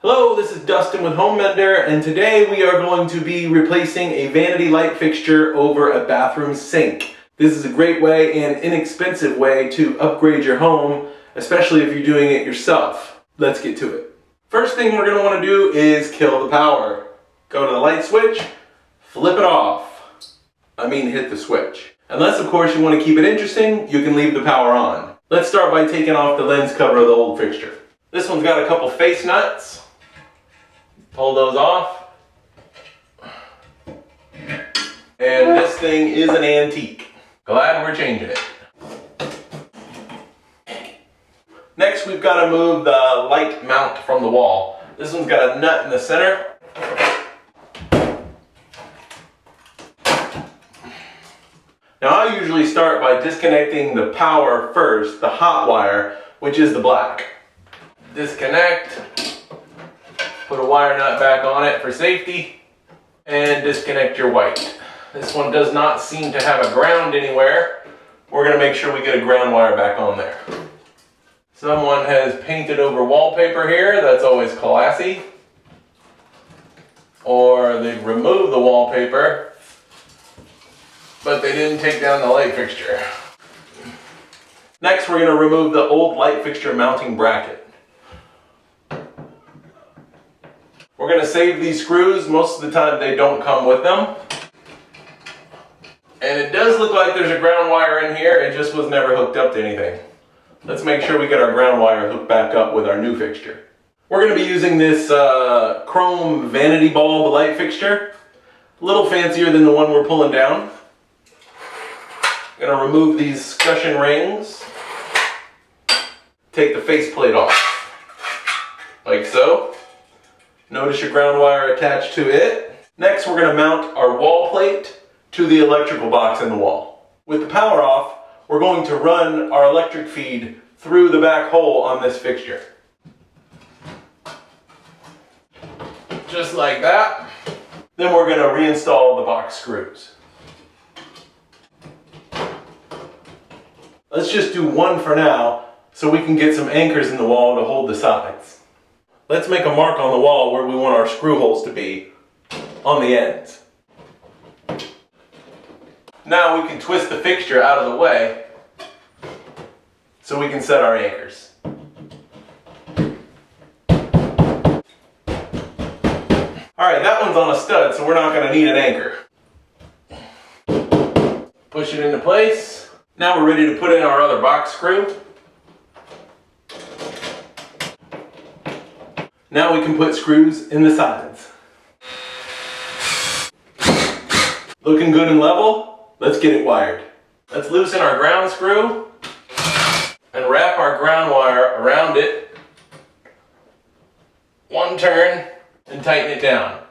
Hello, this is Dustin with Home Mender, and today we are going to be replacing a vanity light fixture over a bathroom sink. This is a great way and inexpensive way to upgrade your home, especially if you're doing it yourself. Let's get to it. First thing we're going to want to do is kill the power. Go to the light switch, flip it off. Hit the switch. Unless, of course, you want to keep it interesting, you can leave the power on. Let's start by taking off the lens cover of the old fixture. This one's got a couple face nuts. Pull those off. And this thing is an antique. Glad we're changing it. Next, we've got to move the light mount from the wall. This one's got a nut in the center. Now, I usually start by disconnecting the power first, the hot wire, which is the black. Disconnect. Put a wire nut back on it for safety, and disconnect your white. This one does not seem to have a ground anywhere. We're going to make sure we get a ground wire back on there. Someone has painted over wallpaper here. That's always classy. Or they've removed the wallpaper, but they didn't take down the light fixture. Next, we're going to remove the old light fixture mounting bracket. We're going to save these screws. Most of the time they don't come with them. And it does look like there's a ground wire in here. It just was never hooked up to anything. Let's make sure we get our ground wire hooked back up with our new fixture. We're going to be using this chrome vanity bulb light fixture. A little fancier than the one we're pulling down. I'm going to remove these scutcheon rings. Take the faceplate off. Like so. Notice your ground wire attached to it. Next, we're going to mount our wall plate to the electrical box in the wall. With the power off, we're going to run our electric feed through the back hole on this fixture. Just like that. Then we're going to reinstall the box screws. Let's just do one for now so we can get some anchors in the wall to hold the sides. Let's make a mark on the wall where we want our screw holes to be on the ends. Now we can twist the fixture out of the way so we can set our anchors. Alright, that one's on a stud, so we're not going to need an anchor. Push it into place. Now we're ready to put in our other box screw. Now we can put screws in the sides. Looking good and level? Let's get it wired. Let's loosen our ground screw and wrap our ground wire around it. One turn and tighten it down.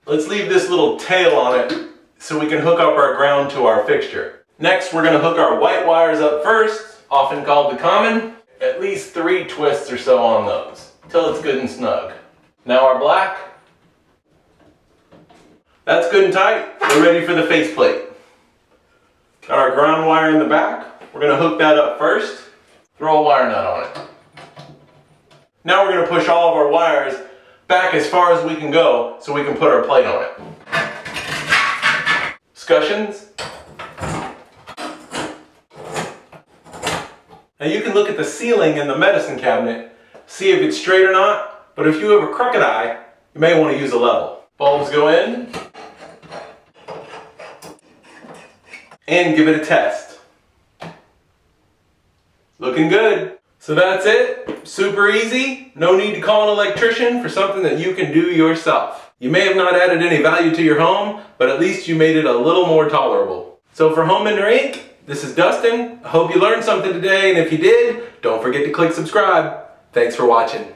Let's leave this little tail on it so we can hook up our ground to our fixture. Next, we're going to hook our white wires up first, often called the common. At least 3 twists or so on those, till it's good and snug. Now our black. That's good and tight. We're ready for the faceplate. Got our ground wire in the back. We're going to hook that up first. Throw a wire nut on it. Now we're going to push all of our wires back as far as we can go so we can put our plate on it. Scutcheons. Now you can look at the ceiling in the medicine cabinet, see if it's straight or not, but if you have a crooked eye, you may want to use a level. Bulbs go in, and give it a test. Looking good. So that's it. Super easy. No need to call an electrician for something that you can do yourself. You may have not added any value to your home, but at least you made it a little more tolerable. So for Home Mender Inc., this is Dustin. I hope you learned something today, and if you did, don't forget to click subscribe. Thanks for watching.